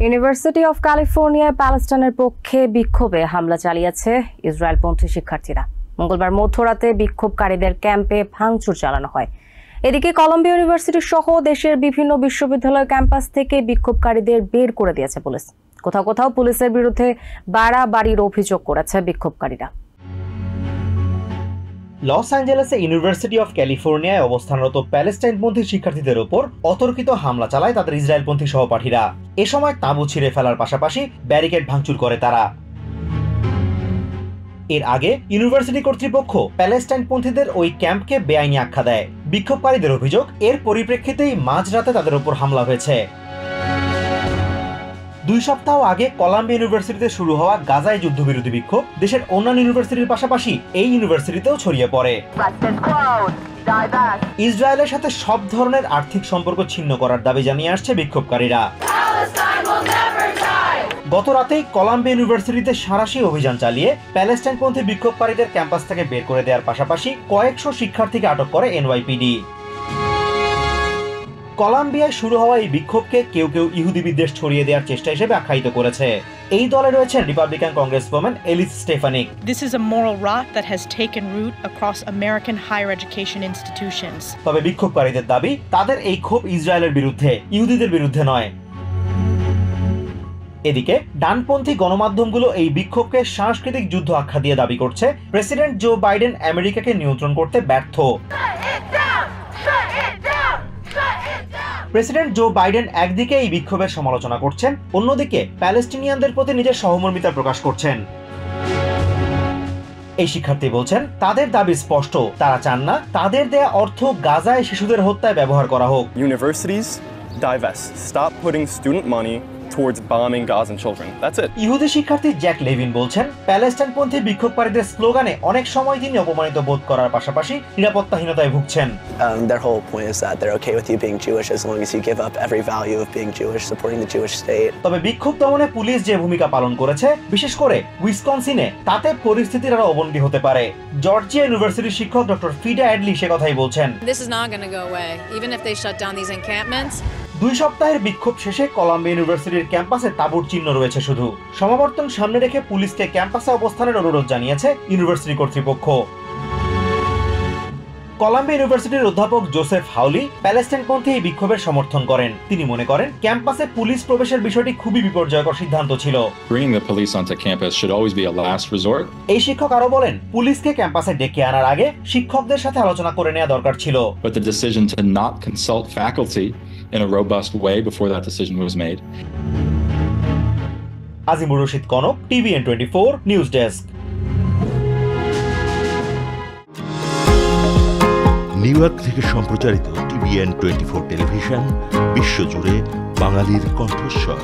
University of ক্যালিফোর্নিয়ায় প্যালেস্টাইনের পক্ষে বিক্ষোভে হামলা চালিয়েছে ইসরায়েলপন্থী শিক্ষার্থীরা। মঙ্গলবার মধ্যরাতে বিক্ষোভকারীদের ক্যাম্পে ভাঙচুর চালানো হয়। এদিকে কলম্বিয়া ইউনিভার্সিটি সহ দেশের বিভিন্ন বিশ্ববিদ্যালয় ক্যাম্পাস থেকে বিক্ষোভকারীদের বের করে দিয়েছে পুলিশ। কোথাও কোথাও পুলিশের বিরুদ্ধে বাড়াবাড়ির অভিযোগ করেছে বিক্ষোভকারীরা। লস অ্যাঞ্জেলেসে ইউনিভার্সিটি অফ ক্যালিফোর্নিয়ায় অবস্থানরত প্যালেস্টাইনপন্থী শিক্ষার্থীদের ওপর অতর্কিত হামলা চালায় তাদের ইসরায়েলপন্থী সহপাঠীরা। এ সময় তাঁবু ছিঁড়ে ফেলার পাশাপাশি ব্যারিকেড ভাঙচুর করে তারা। এর আগে ইউনিভার্সিটি কর্তৃপক্ষ প্যালেস্টাইনপন্থীদের ওই ক্যাম্পকে বেআইনি আখ্যা দেয়। বিক্ষোভকারীদের অভিযোগ, এর পরিপ্রেক্ষিতেই মাঝরাতে তাদের ওপর হামলা হয়েছে। 2 সপ্তাহ আগে কলাম্বিয়া ইউনিভার্সিটিতে শুরু হওয়া গাজায় যুদ্ধবিরোধী বিক্ষোভ দেশের অন্যান্য ইউনিভার্সিটির পাশাপাশি এই ইউনিভার্সিটিতেও ছড়িয়ে পড়ে। ইসরায়েলের সাথে সব ধরনের আর্থিক সম্পর্ক ছিন্ন করার দাবি জানিয়ে আসছে বিক্ষোভকারীরা। গত রাতেই কলাম্বিয়া ইউনিভার্সিটিতে সাঁড়াশি অভিযান চালিয়ে প্যালেস্টাইনপন্থী বিক্ষোভকারীদের ক্যাম্পাস থেকে বের করে দেওয়ার পাশাপাশি কয়েকশো শিক্ষার্থীকে আটক করে এনওয়াইপিডি। কলাম্বিয়ায় শুরু হওয়া এই বিক্ষোভকে কেউ কেউ ইহুদি বিদ্বেষ ছড়িয়ে দেওয়ার চেষ্টা হিসেবে আখ্যায়িত করেছে। এই দলে রয়েছেন Republican congresswoman Elise Stefanik. This is a moral rot that has taken root across American higher education institutions. তবে বিক্ষোভকারীদের দাবি, তাদের এই ক্ষোভ ইসরায়েলের বিরুদ্ধে, ইহুদিদের বিরুদ্ধে নয়। এদিকে ডানপন্থী গণমাধ্যমগুলো এই বিক্ষোভকে সাংস্কৃতিক যুদ্ধ আখ্যা দিয়ে দাবি করছে প্রেসিডেন্ট জো বাইডেন আমেরিকাকে নিয়ন্ত্রণ করতে ব্যর্থ। প্রেসিডেন্ট জো বাইডেন একদিকে এই বিক্ষোভের সমালোচনা করছেন, অন্যদিকে প্যালেস্টিনিয়ানদের প্রতি নিজের সহমর্মিতা প্রকাশ করছেন। এই শিক্ষার্থী বলছেন, তাদের দাবি স্পষ্ট, তারা চান না তাদের দেয়া অর্থ গাজায় শিশুদের হত্যায় ব্যবহার করা হোক। Universities divest. Stop putting student money towards bombing Gazan children. That's it. ইহুদি শিক্ষার্থী জ্যাক লেভিন বলছেন, প্যালেস্টাইনপন্থী বিক্ষোভকারীদের স্লোগানে অনেক সময় তিনি অপমানিত বোধ করার পাশাপাশি নিরাপত্তাহীনতায় ভুগছেন। Their whole point is that they're okay with you being Jewish as long as you give up every value of being Jewish, supporting the Jewish state. তবে বিক্ষোভ দমনে পুলিশ যে ভূমিকা পালন করেছে, বিশেষ করে উইসকনসিনে, তাতে পরিস্থিতির আরো অবনতি হতে পারে। জর্জিয়া ইউনিভার্সিটির শিক্ষক ডক্টর ফিডা অ্যাডলি সে কথাই বলছেন। This is not going to go away even if they shut down these encampments. 2 সপ্তাহের বিক্ষোভ শেষে কলাম্বিয়া ইউনিভার্সিটির ক্যাম্পাসে তাঁবুর চিহ্ন রয়েছে শুধু। সমাবর্তন সামনে রেখে পুলিশকে ক্যাম্পাসে অবস্থানের অনুরোধ জানিয়েছে ইউনিভার্সিটি কর্তৃপক্ষ। কলাম্বিয়া ইউনিভার্সিটির অধ্যাপক জোসেফ হাউলি প্যালেস্টাইনপন্থী এই বিক্ষোভের সমর্থন করেন। তিনি মনে করেন, ক্যাম্পাসে পুলিশ প্রবেশের বিষয়টি খুবই বিপর্যয়কর সিদ্ধান্ত ছিল। Bringing the police onto campus should always be a last resort. এই শিক্ষক আরো বলেন, পুলিশকে ক্যাম্পাসে ডেকে আনার আগে শিক্ষকদের সাথে আলোচনা করে নেওয়া দরকার ছিল। But the decision to not consult faculty in a robust way before that decision was made. Azimur Rashid Kanak, TVN 24 news desk. New York থেকে সম্প্রচারিত TVN 24 টেলিভিশন বিশ্বজুড়ে বাঙালির কণ্ঠস্বর।